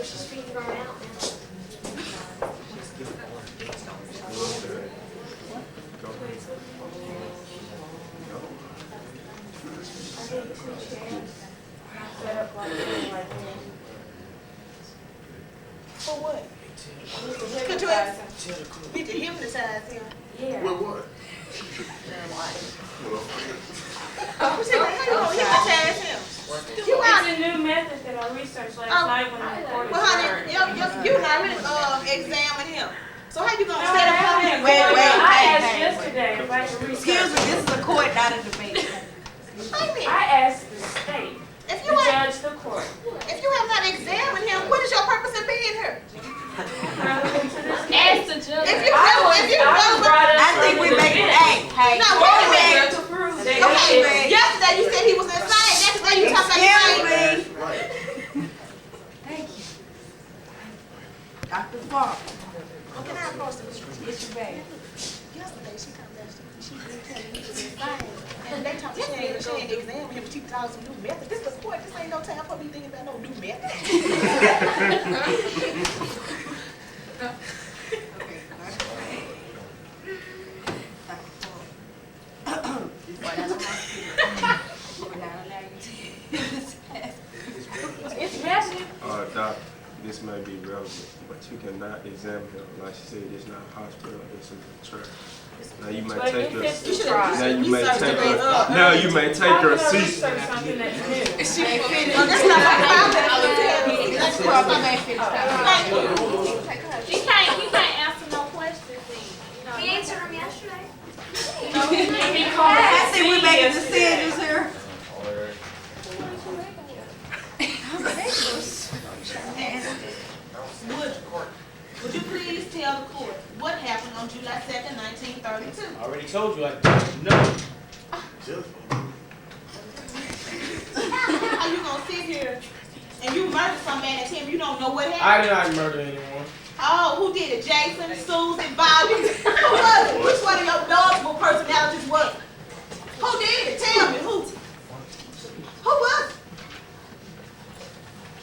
she's figuring out now. For what? Could you ask? Did you hypnotize him? Yeah. With what? How you gonna hypnotize him? You It's a new method that I researched last night when I recorded. Well, honey, you already examined him. So how you gonna No, set I up haven't. him? I asked yesterday if I could research. Excuse me, this is a court, not a debate. I asked the state If to you have, judge the court. if you have not examined him, what is your purpose in being here? Relevant to this case. Ask the judge. If you I was relevant, brought up I think we for the make it. defense. Hey, no, wait a To minute. prove that Okay, it is. yesterday you said he was insane. Yesterday you talked about excuse insane. me. Right. Thank you. Dr. Farr, What can I approach him? get your bag. Yesterday she come back, she been telling me he was insane. And they talk, she ain't examined him, but she taught some new method. This is court, this ain't no time for me thinking about no new method. It's messy. Doc, this may be relevant, but you cannot examine him. Like she said, it's not a hospital, it's a trust. Now you may But take if it's her. the trial. Now you may Research take the her. Now you may take How her can I seat. research something that's new? Well, that's not like how that's You can't answer no questions then. He answered them yesterday. He I think we making decisions here. Would you please tell the court what happened on July 2nd, 1932? I already told you I don't know. How you gonna sit here and you murdered somebody and tell me you don't know what happened? I did not murder anyone. Oh, who did it? Jason, Susan, Bobby? Who was it? Which one of your multiple personalities was it? Who did it? Tell me, who? Who was it?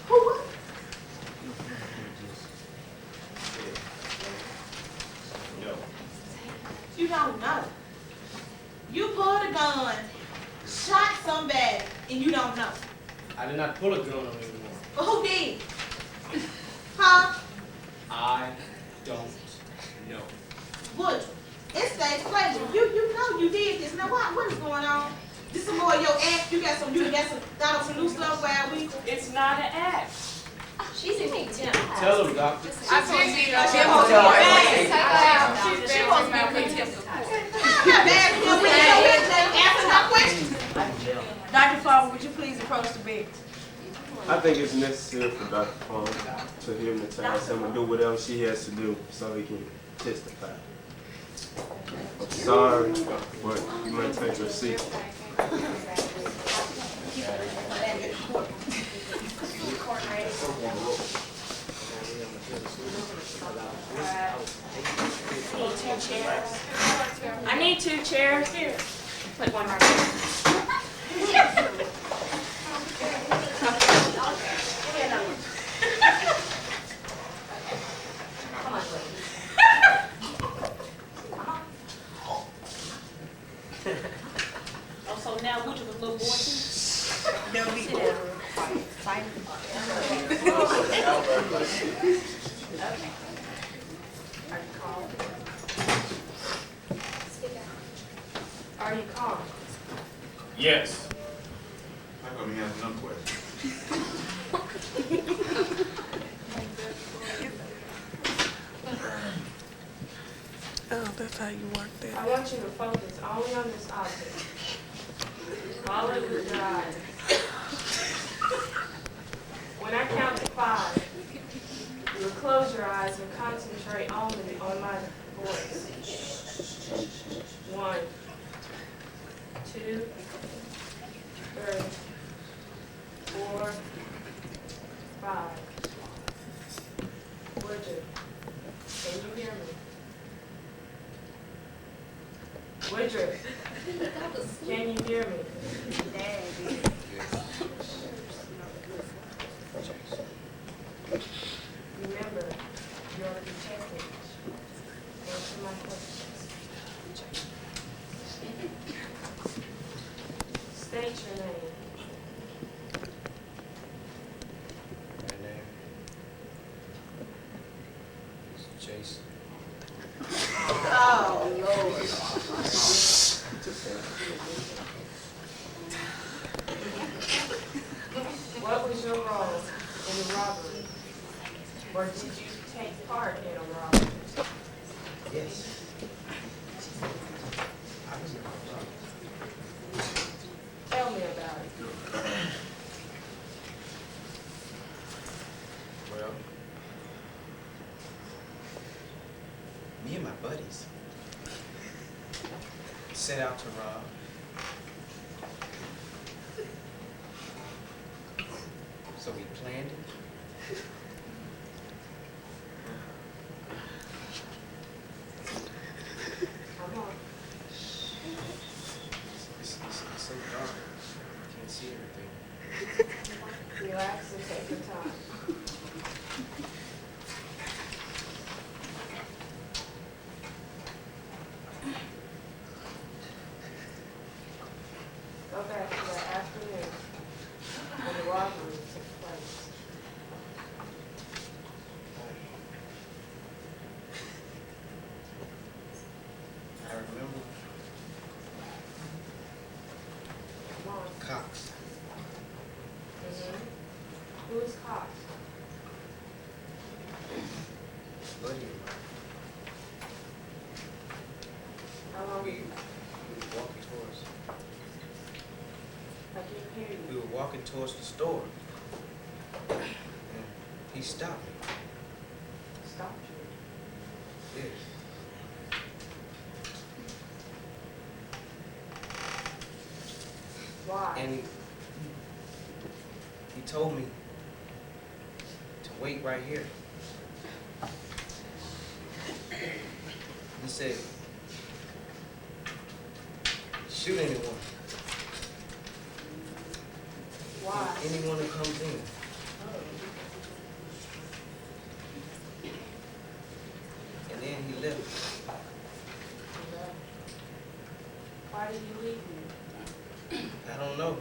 Who was it? No. You don't know. You pulled a gun, shot somebody, and you don't know. I did not pull a gun on anyone. But who did? Huh? I don't know. Woodrow. It stays pleasure. You know you did this. Now what is going on? This some more of your act. You got some new stuff while we. It's not an act. She's in contempt. Tell them, doctor. I'm supposed to be Not bad. You know, answer my questions. Dr. Farr, would you please approach the bench? I think it's necessary for Dr. Fong to hypnotize him and do whatever she has to do so he can testify. I'm sorry, but you may take your seat. I need 2 chairs. Here. Put one right here. Come on, ladies. Oh, so now Woodrow was a little boy too? No need. Are you calm? Yes. I'm gonna answer another question. Oh, that's how you work that. I want you to focus only on this object. Follow it with your eyes. When I count to 5, you will close your eyes and concentrate only on my voice. 1, 2, 3, 4, 5. Woodrow, can you hear me? Woodrow, can you hear me? Jason. Oh, Lord. What was your role in the robbery? Or did you take part in a robbery? Yes. I was in a robbery. Tell me about it. Well, me and my buddies set out to rob. So we planned it. Come on. It's so dark. Can't see everything. Relax and take your time. Go back to that afternoon when the robbery took place. I remember Come on. Cox. Who is Cox? Buddy of mine. How long? We were walking towards. I can't hear We you. were walking towards the store. And he stopped me. Stopped you. Yes. Why? And he told me to wait right here. He said, shoot anyone. Why? Anyone who comes in. And then he left. Why did you leave me? I don't know.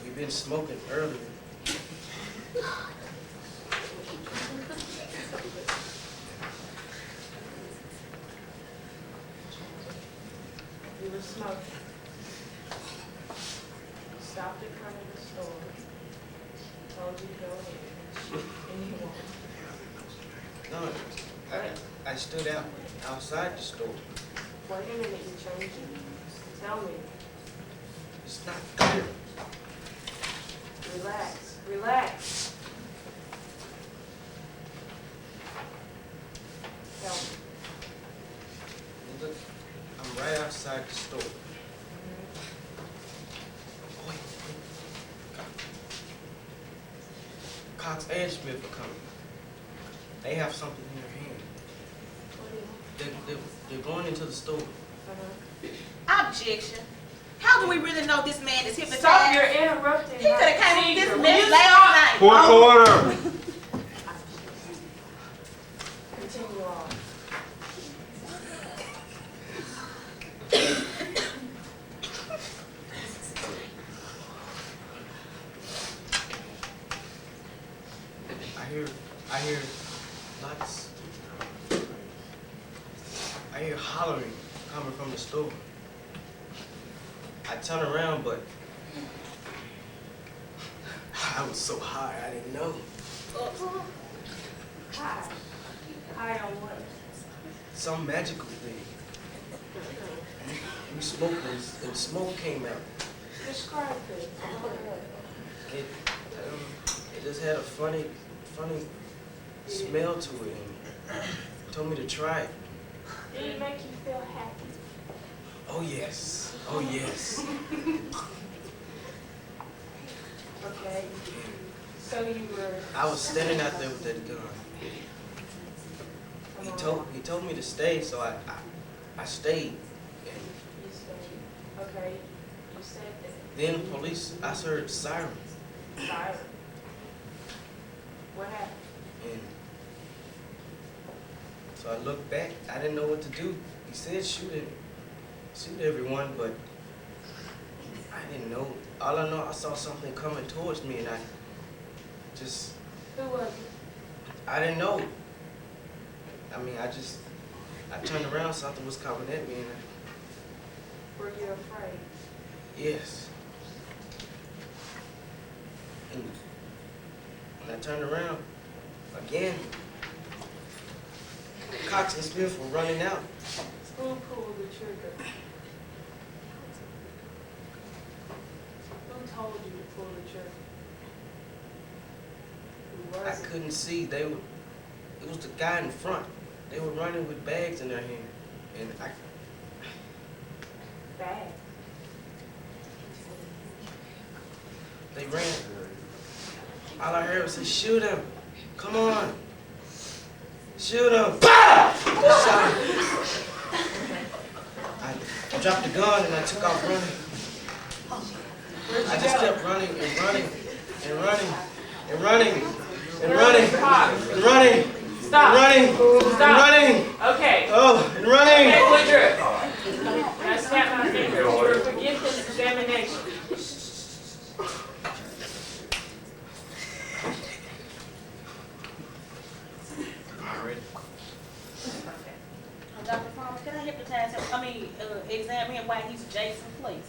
We've been smoking earlier. You were smoking. You stopped in front of the store. Told you to go in and shoot anyone. No, I stood outside the store. Wait a minute, you changed it. Tell me. It's not clear. Relax. Relax. Tell me. Look, I'm right outside the store. Wait. Cox and Smith are coming. They have something in their hand. What do you want? They're going into the store. Objection. How do we really know this man is hypnotized? Stop, you're interrupting. He could have my came with procedure. this Will mess you last stop? night. Court order. Continue on. I hear lots. I hear hollering coming from the store. I turn around, but I was so high, I didn't know. Hi. Hi on what? Some magical thing. We smoked and smoke came out. Describe it. It just had a funny smell to it, and told me to try it. Did it make you feel happy? Oh yes, oh yes. Okay. So you were. I was standing out there with that gun. Come on. He told me to stay, so I stayed. And You said. Okay. You said that. then police, I heard sirens, Siren. What happened? and so I looked back. I didn't know what to do. He said shoot everyone, but I didn't know. All I know, I saw something coming towards me, and I just Who was it? I didn't know. I mean, I turned around, something was coming at me, and Were you afraid? yes. And when I turned around, again, Cox and Smith were running out. Who pulled the trigger? Who told you to pull the trigger? Who I was it? couldn't see. It was the guy in front. They were running with bags in their hand. And Bad. they ran. All I heard was say, shoot him. Come on. Shoot him. Bah! Shot him. I dropped the gun and I took off running. I just kept running and running and running and running and running and running. Stop. Running. Stop. Running. Okay. Oh, and running. Okay, Woodruff. Now snap my fingers. You're a forgiveness examination. Dr. Farmer, can I hypnotize him? Examine him while he's Jason, please.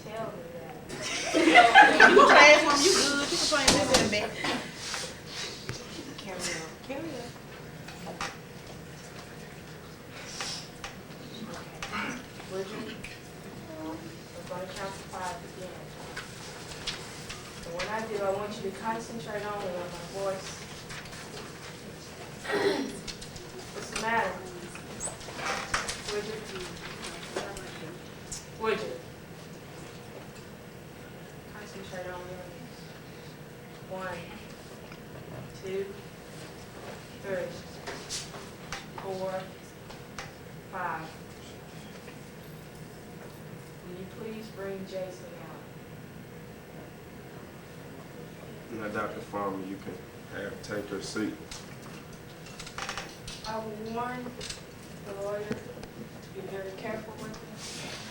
Tell me that. You can transform, you good. You can transform in a minute. Carry on. Carry on. Woodruff, we're going to count to 5 again. And when I do, I want you to concentrate only on my voice. What's the matter? Woodruff. Woodruff. Concentrate only on this. 1, 2, 3, 4, 5. Will you please bring Jason out? Now, Dr. Farmer, you can take your seat. I will warn the lawyer to be very careful with him.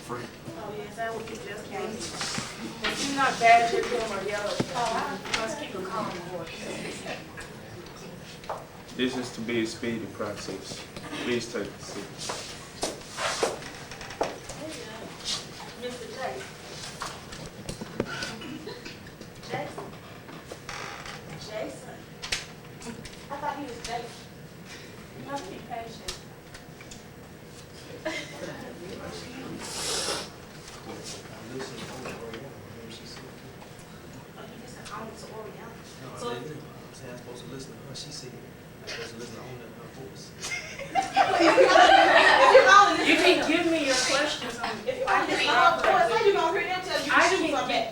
Free. Oh, yes, I would just case. But do not badger him or yell at him. You must keep a calm voice. This is to be a speedy process. Please take the seat. Mr. Jason. Jason. Jason. I thought he was Jason. You must be patient. Oh, he just said, I'm so Oriental. No, I didn't. I'm saying I'm supposed to listen to her. She said I'm supposed to listen to only her voice. You can give me your questions on If you want to listen to her voice, how you gonna hear them tell you I to shoot can't something?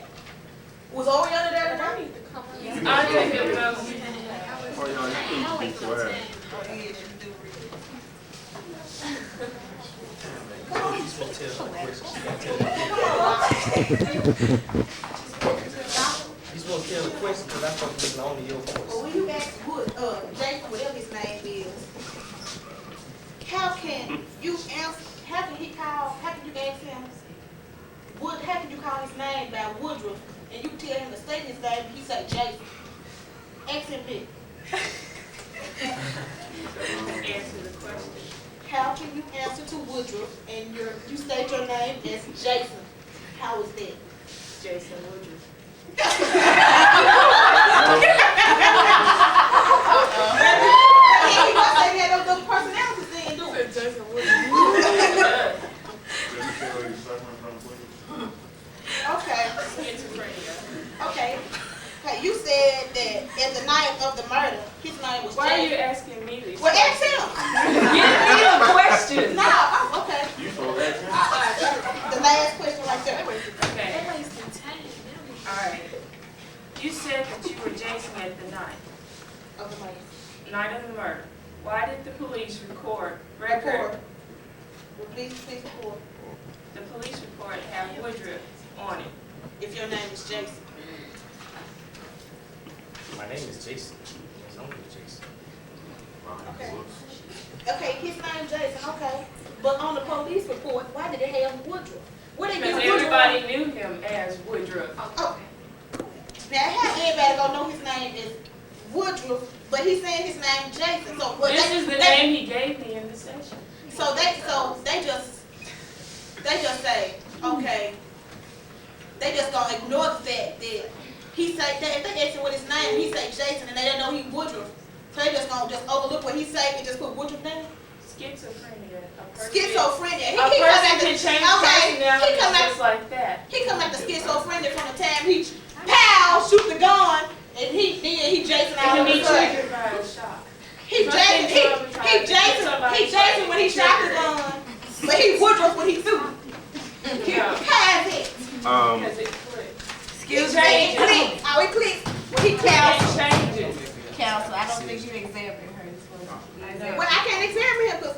Was Oriental there tonight? I take it from Oh, y'all, you need to be quiet. You're supposed to tell her question. She gotta tell me. You're supposed to tell the question because I'm supposed to listen only your voice. Well, when you ask Jason, whatever his name is, how can you answer, how can you ask him, how can you call his name by Woodruff, and you tell him to state his name, and he say Jason? Ask him this. answer the question. How can you answer to Woodruff, and you state your name as Jason? How is that? Jason Woodruff. He must say he had those personalities then, do it. Jason Woodruff. Okay. Schizophrenia. Okay. Okay, you said that at the night of the murder, his name was Why are you Jason. asking me these Well, ask him. Give me the question. No, oh, okay. You told that. The last question right there. Okay. All right. You said that you were Jason at the night Of the man. of the murder. Why did the police record? Record. Please record. The police report have Woodruff on it. If your name is Jason. My name is Jason. It's only Jason. Okay. Okay, his name Jason, okay. But on the police report, why did they have Woodruff? Where they Because get Woodruff? everybody knew him as Woodruff. Oh, Now, how everybody gonna know his name is Woodruff, but he's saying his name Jason, so. Well, This is the name he gave me in the session. So they just say, okay, they just gonna ignore the fact that he say, if they ask him what his name, he say Jason, and they don't know he Woodruff. So they just gonna just overlook what he say and just put Woodruff down? Schizophrenia. Schizophrenia. A person can change personality he come just like that. He come like the schizophrenia from the time he pow, shoot the gun, and he Jason It all can of be a sudden. triggered by a shock. He Jason when he shot the gun, but he Woodruff when he threw. How is it? Because it clicked. Excuse It me. clicked. Oh, it clicked when he You counts. can't change it. Counsel, I don't think you examined her. This one. Well, I can't examine him because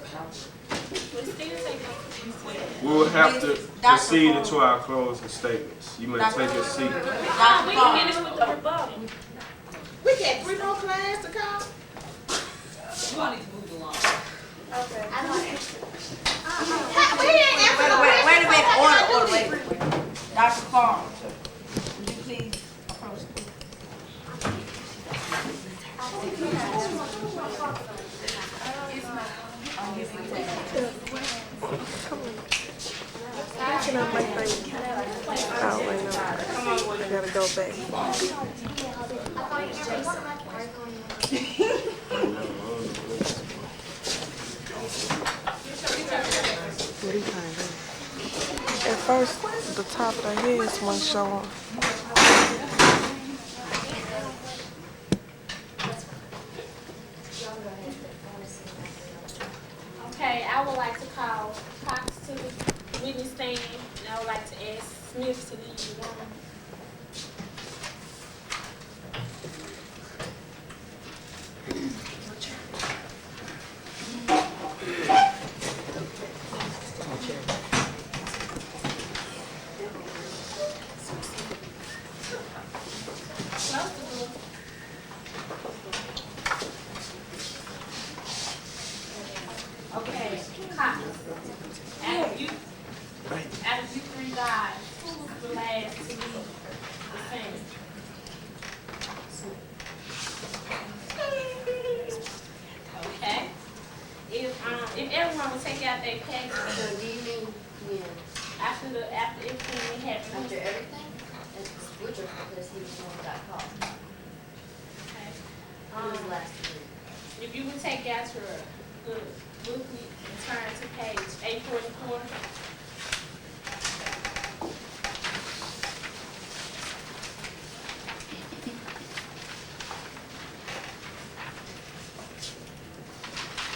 We'll have to Dr. proceed Farmer. into our closing statements. You may take your seat. We Dr. can Farmer. finish with the rebuttal. we got 3 more clients to call. Okay. We ain't answering no Wait a minute, questions. order, wait. Dr. Farmer, would you please approach the Can I make things? Oh, wait, no. I gotta go back. What are you trying to do? At first, the top of the heads wasn't showing. Okay, I would like to call Cox to the witness stand, and I would like to ask Smith to leave the room. Close the door. Okay, Cox. Out of you 3 guys, who was the last to leave the scene? Okay. If everyone would take out their package So do you mean when? after everything happened. After everything? It's Woodruff because he was the one that got caught. Okay. He was last to leave. If you would take out your booklet and turn to page 844.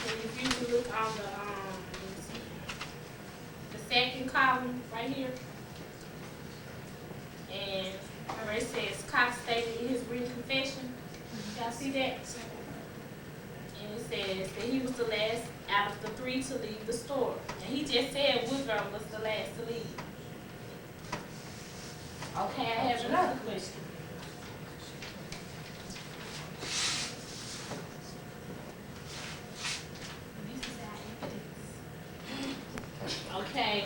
And if you would look on the second column right here, and where it says Cox stated in his written confession, y'all see that? And it says that he was the last out of the 3 to leave the store. And he just said Woodrow was the last to leave. Okay, I have another question. Okay,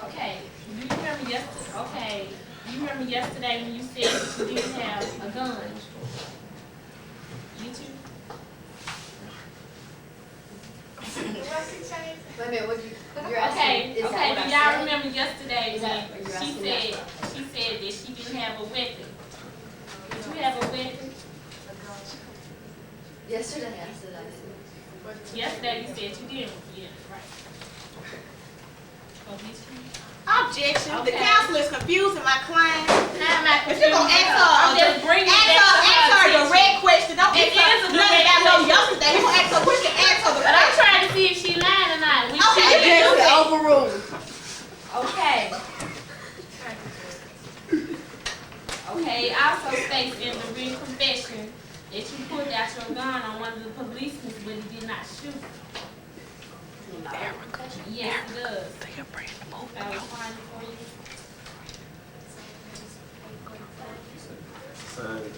okay, you remember yesterday, okay, you remember yesterday when you said that you didn't have a gun? You too? Wait a minute, you're Okay, asking, is that okay, what do I y'all said? remember yesterday Is that when what you're she asking said, that? she said that she didn't have a weapon? Did you have a weapon? Yesterday I said I didn't. Yesterday you said you didn't, yeah, right. Oh, these two? Objection. The Okay. counselor is confusing my client. How am I If you're gonna confused? ask her, I'm just bringing it back to ask her a her attention. direct question. Don't It ask her is a nothing direct about no question. yesterday. You gonna ask her question, ask her the But I'm question. trying to see if she lying or not. We Okay, should you can do do that. Overruled. Okay. Okay, it also states in the written confession that you pulled out your gun on one of the policemen, but he did not shoot. Yes, it does. They can bring them over. I will find it for you. Sign it.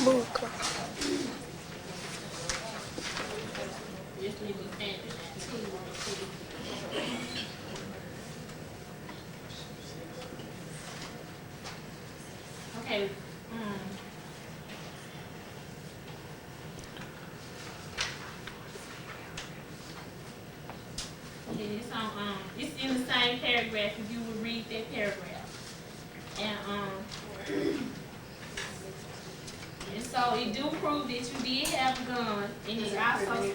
Move close. Just need to finish that. It's on, it's in the same paragraph if you would read that paragraph. And so it do prove that you did have a gun, and it also, You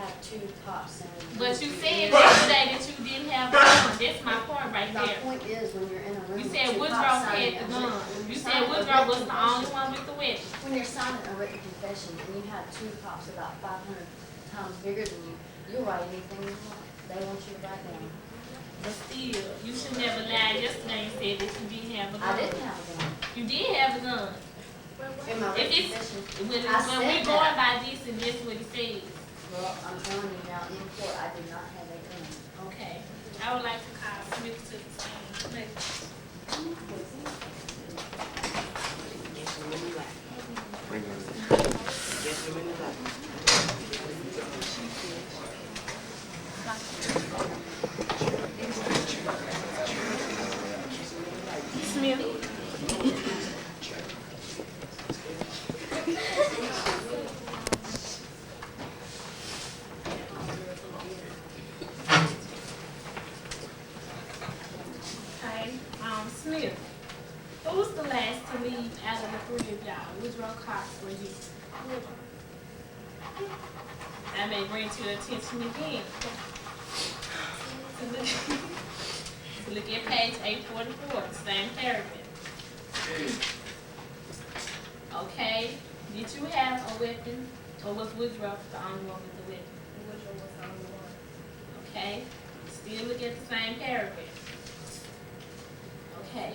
have 2 cops and. but you said yesterday that you didn't have a gun. That's my point right My there. point is, when you're in a room. You with said 2 Woodrow cops had signing the a gun. written- You signing said a Woodrow was written the only confession. one with the weapon. When you're signing a written confession and you have 2 cops about 500 times bigger than you, you'll write anything you want. They want you to write down. But still, you should never lie yesterday and said that you didn't have a gun. I didn't have a gun. You did have a gun. In my If written it's, confession. when I we're said going that. by this and this what it says. Well, I'm telling you now, in court, I did not have a gun. Okay. I would like to call Smith to the stand. Bring her in. Smith. Okay, Smith, who was the last to leave out of the 3 of y'all? Woodrow, Cox, or you? I may bring to your attention again. To look at page 844, the same paragraph. Okay, did you have a weapon, or was Woodrow the only one with the weapon? Woodrow was the only one. Okay, still look at the same paragraph. Okay.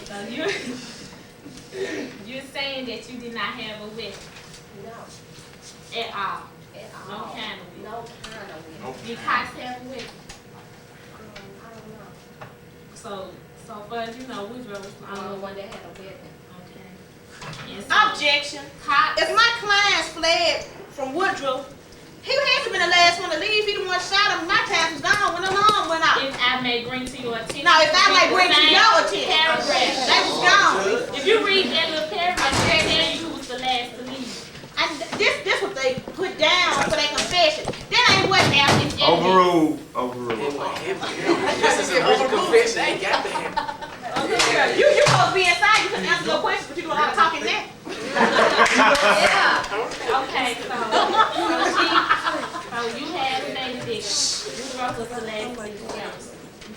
So you're saying that you did not have a weapon No, at all? at No all. kind of weapon? No kind of weapon. Did Cox have a weapon? I don't know. So far as you know, Woodrow was the I don't only know one. when they had a weapon. Okay. And so Objection. Cox, If my clients fled from Woodrow, he had to be the last one to leave. He the one shot him. My time was gone when the alarm went off. if I may bring to your attention. No, if I may bring to the your same attention, paragraph. they was gone. If you read that little paragraph, it tells you who was the last to leave. And this what they put down for their confession. That ain't what happened. It's evidence. Overruled. Overruled. This is a written confession, they ain't got that. You supposed to be inside. You can answer your questions, but you do a lot of talking now. Okay, so you have stated that Woodrow was the last to leave.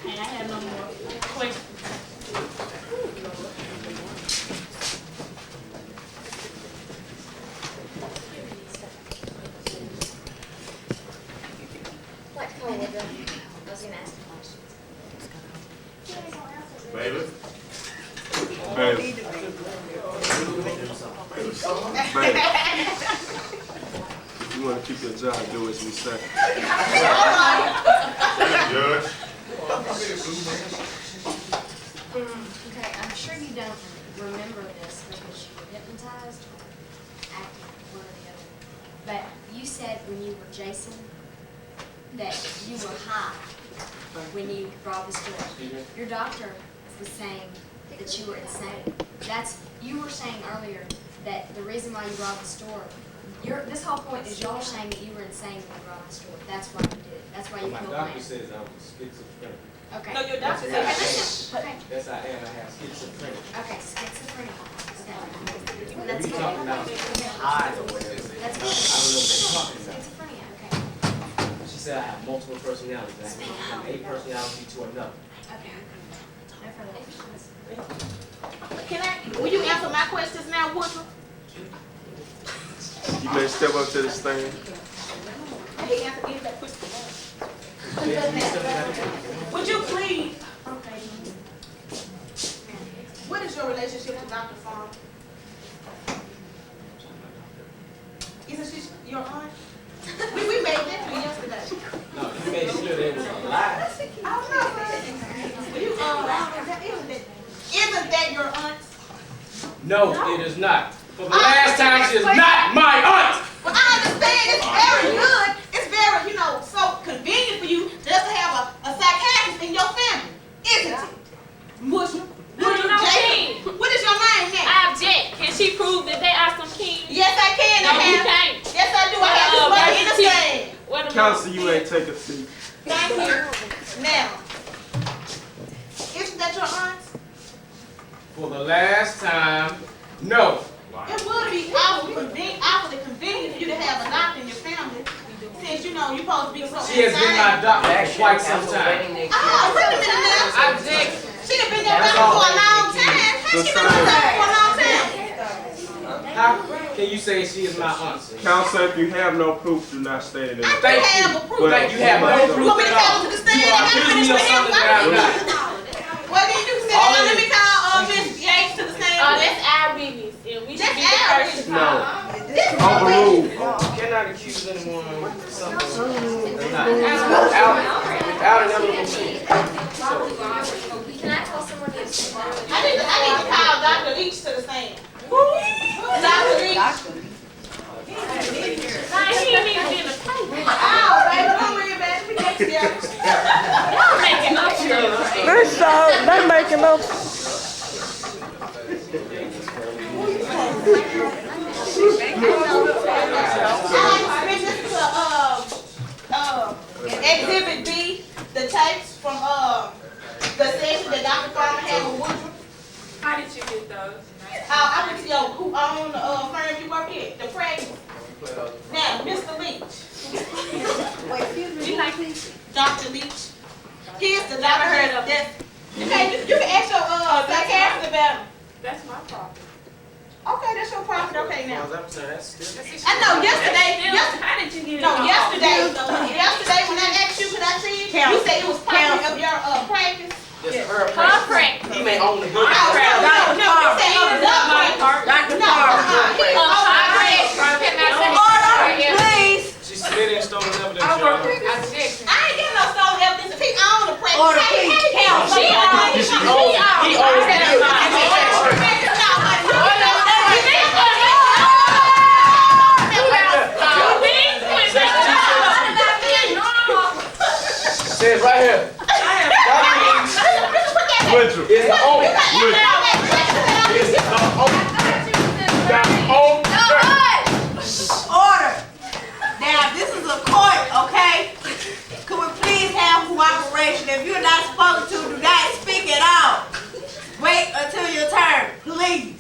Okay, I have no more questions. Like, come on, Woodrow. I was gonna ask you questions. Baby? Baby. Baby. If you want to keep your job, do as we say. Judge? Okay, I'm sure you don't remember this because you were hypnotized or acting one or the other. But you said when you were Jason that you were high when you robbed the store. Your doctor was saying that you were insane. You were saying earlier that the reason why you robbed the store, this whole point is y'all saying that you were insane when you robbed the store. That's why you did it. That's why you My killed a doctor man. says I was schizophrenic. Okay. No, your doctor Okay, said. listen. Okay. Yes, I am. I have schizophrenia. Okay, schizophrenia. Okay. We That's good. talking about high or whatever. That's I don't know what they're talking about. schizophrenia, okay. She said I have multiple personalities. I have a personality to another. Okay. No further questions. Will you answer my questions now, Woodrow? You may step up to the stand. He answered any of that question. Would you please? What is your relationship to Dr. Farm? Isn't she your aunt? We made that for yesterday. No, you made sure they was alive. I don't know. Will you, isn't that your aunt? No, it is not. For the last time, she is not my aunt. Well, I understand it's very good. It's very, so convenient for you just to have a psychiatrist in your family, isn't it? Muslim. Jacob. What is your name now? I object. Can she prove that they are some kids? Yes, I can. No, you can't. Yes, I do. I have Counsel, you may take a seat. Thank you. Now, isn't that your aunt? For the last time, no. It would be awfully convenient for you to have a doctor in your family, since you know you're supposed to be so She has been my doctor for quite some time. Oh, wait a minute now. Objection. She done been there for a long time. Has she been there for a long time? How can you say she is my aunt? Counsel, if you have no proof, do not state it in the Thank have you. a proof. Thank you. Have no You proof want me to at call all. him to the You stand? I are gotta accusing finish me of with him. something that I'm not. Well, then you said, let me call Miss Yates to the stand. That's our business, and we should That's be the our first to No. call. Overruled. You cannot accuse anyone of something that's not without an inevitable sin. Can I tell someone to sit down? I need to call Dr. Leach to the stand. Dr. Leach. Nah, he ain't even been a paper. Oh, baby, don't worry about it. We get together. Y'all making up shit. They making up. Exhibit B, the tapes from the session that Dr. Farmer had with Woodrow. How did you get those? I went to your who owned the firm you work at, the practice. Now, Mr. Leach. You like these? Dr. Leach. Here's the doctor that okay, you can ask your psychiatrist about him. That's my problem. Okay, that's your profit. Okay, now. I'm saying that's still. I know yesterday How did you get it? yesterday when I asked you, could I see it? You said it was part of your practice. Yes, her Her practice. practice. He may own the No, building. you said it was your practice. Dr. No, Farmer. he's Please. She submitted stolen evidence, I Your work Honor. with objection. I ain't getting no stolen evidence if he owned the practice. Order, please. He owns the practice. He owns the building. Says right here. Woodrow. Is the owner. Is the owner. Order. Now, this is a court, okay? Could we please have cooperation? If you're not supposed to, do not speak at all. Wait until your turn, please.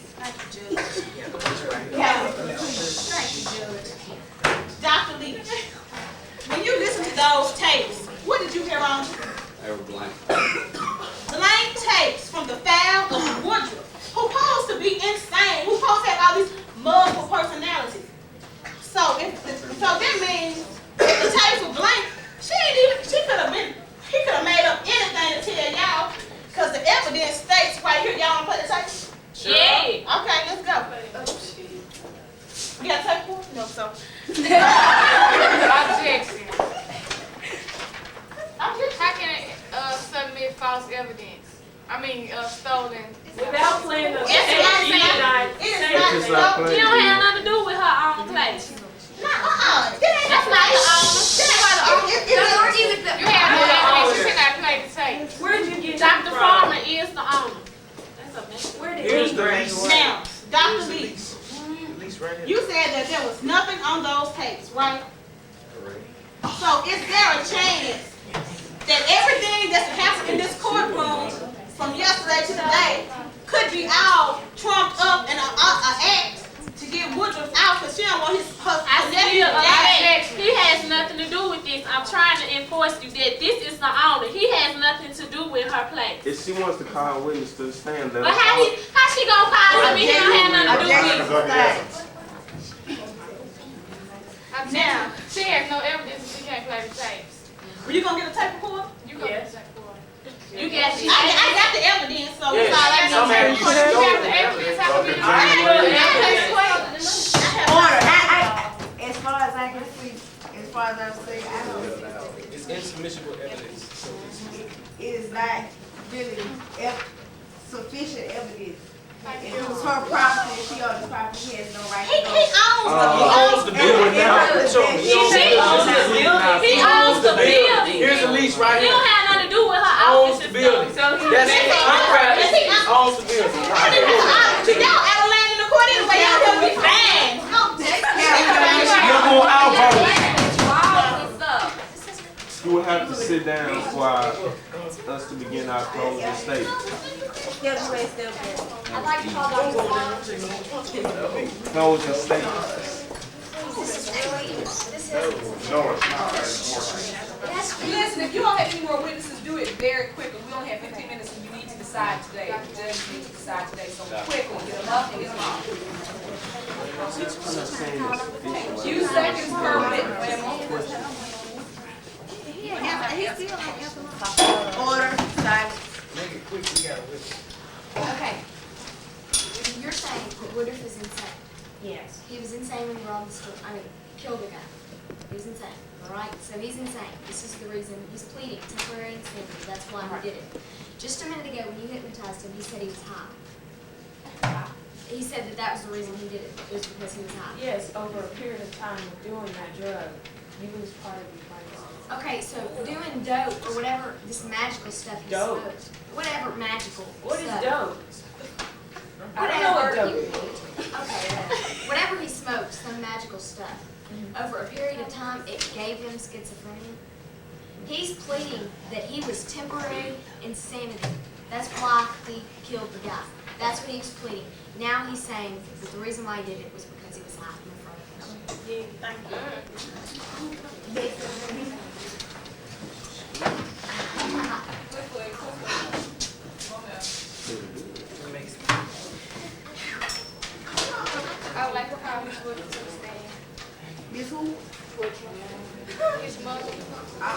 Dr. Leach, when you listen to those tapes, what did you hear on? They were blank. Blank tapes from the file of Woodrow, who posed to be insane, who posed to have all these multiple personalities. So that means if the tapes were blank, he could have made up anything to tell y'all, because the evidence states right here. Y'all want to play the tapes? Yeah. Okay, let's go. You got a tape for it? No, so. Objection. How can it submit false evidence? I mean, stolen. Without playing the It is not. You don't have nothing to do with her own place. That's not her own. You have no evidence. You cannot play the tape. Where'd you get Dr. Farmer is the owner. That's a mess. Here's the lease. Now, Dr. Leach, Lease right here. you said that there was nothing on those tapes, right? So is there a chance that everything that's happened in this courtroom from yesterday to today could be all trumped up in an act to get Woodruff out because she don't want her nephew dead? He has nothing to do with this. I'm trying to enforce you that this is the owner. He has nothing to do with her place. If she wants to call a witness to the stand, let But her how call. she gonna call him if he don't have nothing to do with it? Now, she has no evidence and she can't play the tapes. Were you gonna get a tape recorder? You go get the tape for her. You I got the evidence, so Yeah, it's all I some have need. you You stolen have the evidence. How come you don't I have ain't the evidence? Order. As far as I can see, as far as I see, I don't see. It's insubmissible evidence. It is not really sufficient evidence. If it was her property, if she owns the property, he has no right He to go. owns the He owns the building. Show me. He owns the building. Here's the lease right He here. don't have nothing to do with her Owns office the and building. stuff. That's it. Owns the building. Y'all out of line in the court anyway. Y'all gonna be fine. You're going out, bro. sit down for us to begin our closing statement. Step away, step back. I'd like to call Dr. Long. Closing statement. This is really, this is, No, it's not. That's important. that's, Listen, if you don't have any more witnesses, do it very quickly. We only have 15 minutes and you need to decide today. The judge needs to decide today, so quickly, get them up and get them off. 2 seconds per witness. Order, silence. Make it quick, we gotta wait. okay. You're saying that Woodruff is insane. Yes. He was insane when he robbed the store, killed a guy. He was insane, all right? So he's insane. This is the reason, he's pleading temporary insanity. That's why he did it. Just a minute ago, when you hypnotized him, he said he was high. He said that that was the reason he did it, was because he was high. Yes, over a period of time of doing that drug, you lose part of your brain. Okay, so doing dope or whatever, this magical stuff he Dope? smoked, whatever magical What is stuff. dope? I don't know what dope is. Okay, whatever he smoked, some magical stuff. Over a period of time, it gave him schizophrenia. He's pleading that he was temporary insanity. That's why he killed the guy. That's what he's pleading. Now he's saying that the reason why he did it was because he was high in front of him. Yeah, thank you. I would like to call Ms. Woodruff to the stand. Miss who? His mother. I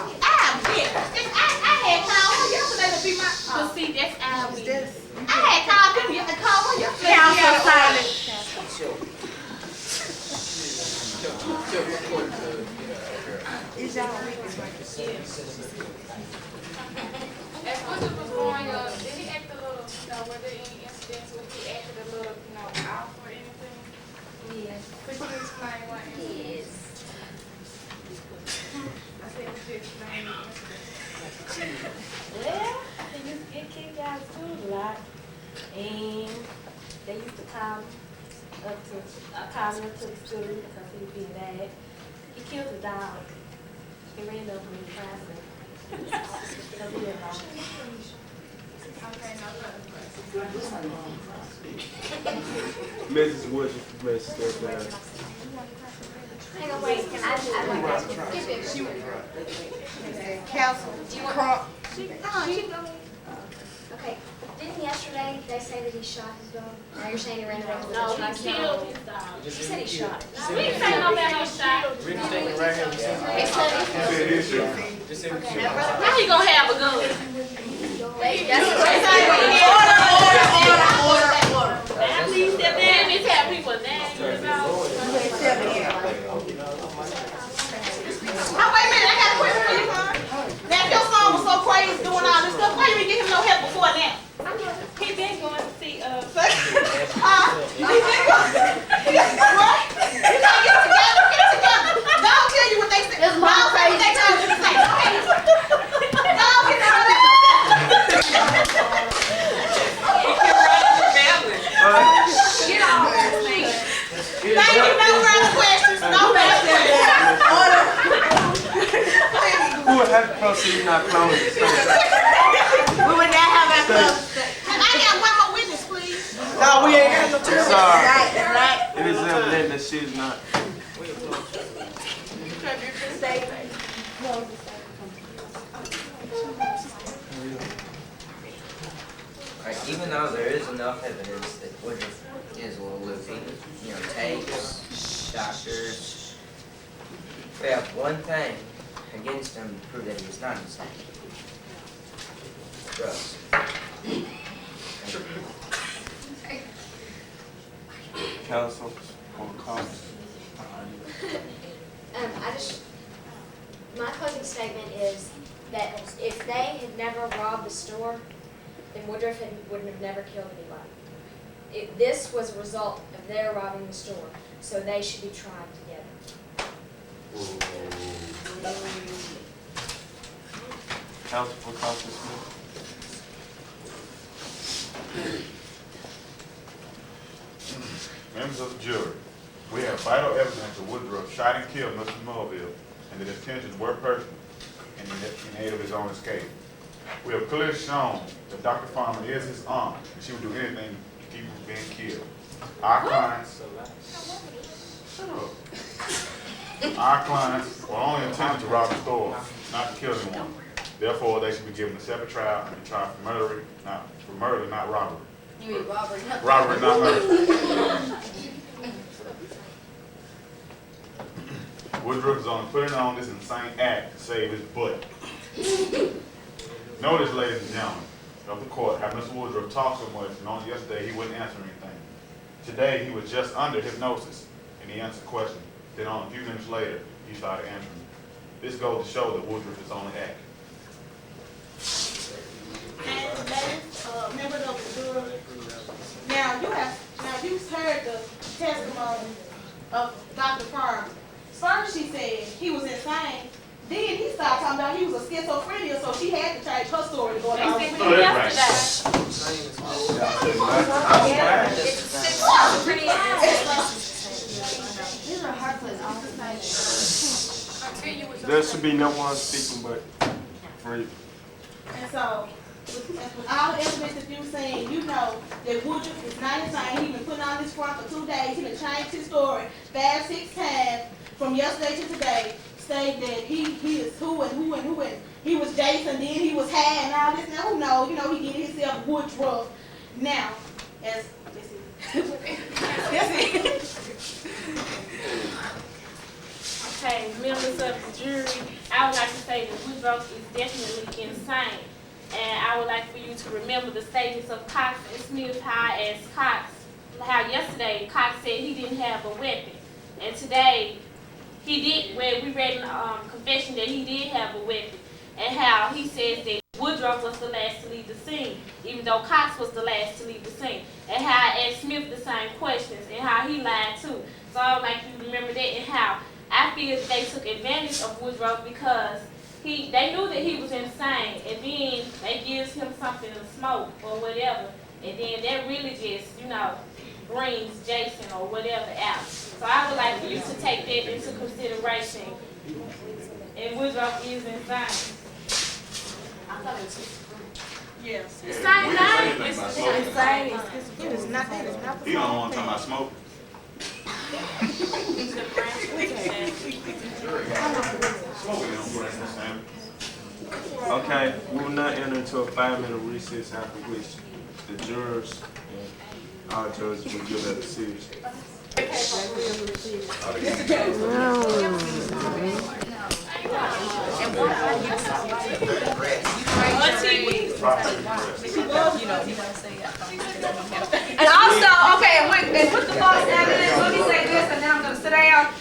had called her yesterday to be my. But see, that's our business. I had called them yesterday. Called her yesterday. Council silence. Is y'all witness right there? As Woodruff was growing up, did he act a little, were there any incidents where he acted a little, out or anything? Yes. Could you explain what incident? Yes. I said, would you explain the incident? Well, they used to get kicked out of school a lot, and they used to call him up to the school because he was being bad. He killed a dog. He ran up on the classroom. Because he didn't like it. Okay, no further questions. Mrs. Woodruff, please step down. Hang on, wait, can I like that? Give it. Council. Do you want? Crump. Okay, didn't yesterday they say that he shot his dog? Now you're saying he ran around with No, a he truck? killed his dog. She said he shot it. We ain't saying no about no shot. Read the statement right here. They said he Just say we should. How he gonna have a gun? That's what they Order. Now, please step down and tell people now. Oh, wait a minute, I got a question for you, huh? Now, if your son was so crazy doing all this stuff, why you didn't get him no help before now? He been going to see, Huh? He been going. What? You gotta get together, Don't tell you what they said. Don't say what they told you to say. Don't get all that. get off this thing. Thank you, no further questions, no further questions. Who would have to proceed not closing the statement? We would not have our club. I got one more witness, please. No, we ain't got no time. Sorry. Right. It is evident that she is not. Right, even though there is enough evidence that Woodruff is a little loopy, tapes, doctors, we have one thing against him to prove that he's not insane. Drugs. Council on call. my closing statement is that if they had never robbed the store, then Woodruff wouldn't have never killed anybody. This was a result of their robbing the store, so they should be tried together. Council for Council Smith. Members of the jury, we have vital evidence that Woodruff shot and killed Mr. Mulville, and that his intentions were personal. in aid of his own escape. We have clearly shown that Dr. Farmer is his aunt, and she would do anything to keep him from being killed. Our clients were only intended to rob the store, not to kill anyone. Therefore, they should be given a separate trial and be tried for murder, not robbery. You mean robbery, not Robbery, not murder. Woodruff is only putting on this insane act to save his butt. Notice, ladies and gentlemen of the court, how Mr. Woodruff talked so much, and on yesterday he wouldn't answer anything. Today he was just under hypnosis, and he answered questions. Then on a few minutes later, he started answering. This goes to show that Woodruff is only acting. And ladies, members of the jury, now you've heard the testimony of Dr. Farmer. First she said he was insane. Then he started talking about he was a schizophrenia, so she had to change her story to go along with There should be no one speaking but free. And so, with all the evidence that you've seen, you know that Woodruff is not insane. He's been putting on this front for 2 days. He's been changed his story 5-6 times from yesterday to today, saying that he is who and he was Jason, then he was Had and all this. Now who knows? You know, he getting himself Woodruff. Now, as Okay, members of the jury, I would like to say that Woodruff is definitely insane. And I would like for you to remember the statements of Cox and Smith, how yesterday Cox said he didn't have a weapon. And today, he did, where we read in confession that he did have a weapon. And how he says that Woodruff was the last to leave the scene, even though Cox was the last to leave the scene. And how I asked Smith the same questions, and how he lied too. So I would like you to remember that, and how I feel that they took advantage of Woodruff because they knew that he was insane, and then they gives him something to smoke or whatever, and then that really just, brings Jason or whatever out. So I would like for you to take that into consideration. And Woodruff is insane. yes. The same thing. It's not that. It's not the He don't want to talk about smoke. Okay, we will now enter into a 5-minute recess, after which the jurors and our judges will give their decision. And also, okay, and put the false evidence, let me say this, and then I'm gonna sit down.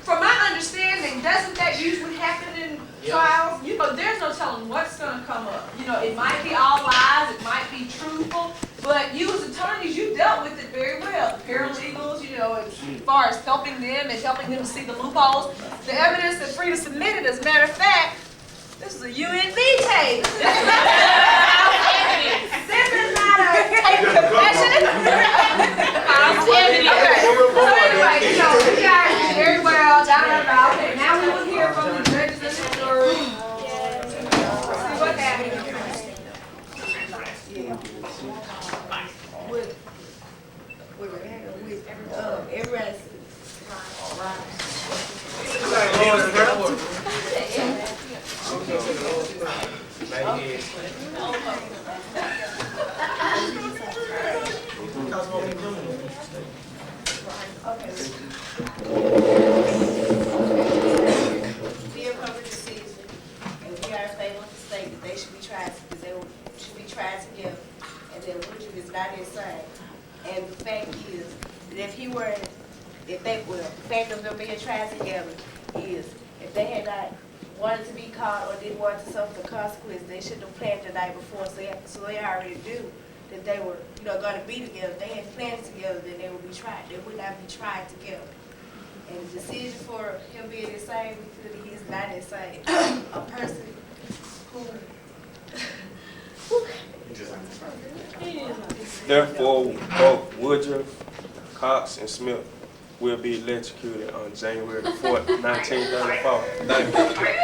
From my understanding, doesn't that usually happen in trials? There's no telling what's gonna come up. It might be all lies, it might be truthful, but you as attorneys, you dealt with it very well. Paralegals, as far as helping them and helping them see the loopholes. The evidence that Frida submitted, as a matter of fact, this is a UNB tape. This is not a tape confession. Okay. So anyway, we got very well down about. Okay, now we will hear from the judges and the jury. See what happened. Dear public decision, and we are in favor of the state that they should be tried together, and that Woodruff is not insane. And the fact is that the fact of them being tried together is, if they had not wanted to be caught or didn't want to suffer the consequences, they shouldn't have planned the night before, so they already knew that they were, going to be together. If they had planned together, then they would be tried. They would not be tried together. And the decision for him being insane, we feel that he is not insane. A person who Therefore, both Woodruff, Cox, and Smith will be electrocuted on January the 4th, 1934. Thank you.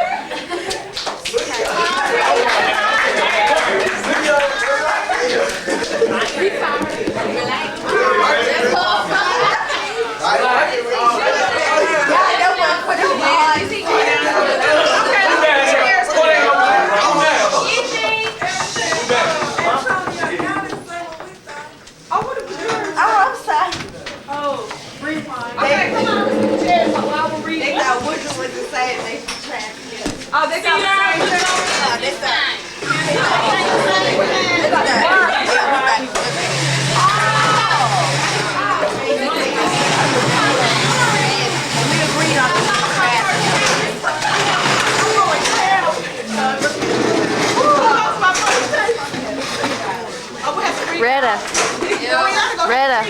They thought Woodrow was the same, they should try to get it. Oh, they got They Retta. Yeah. Retta.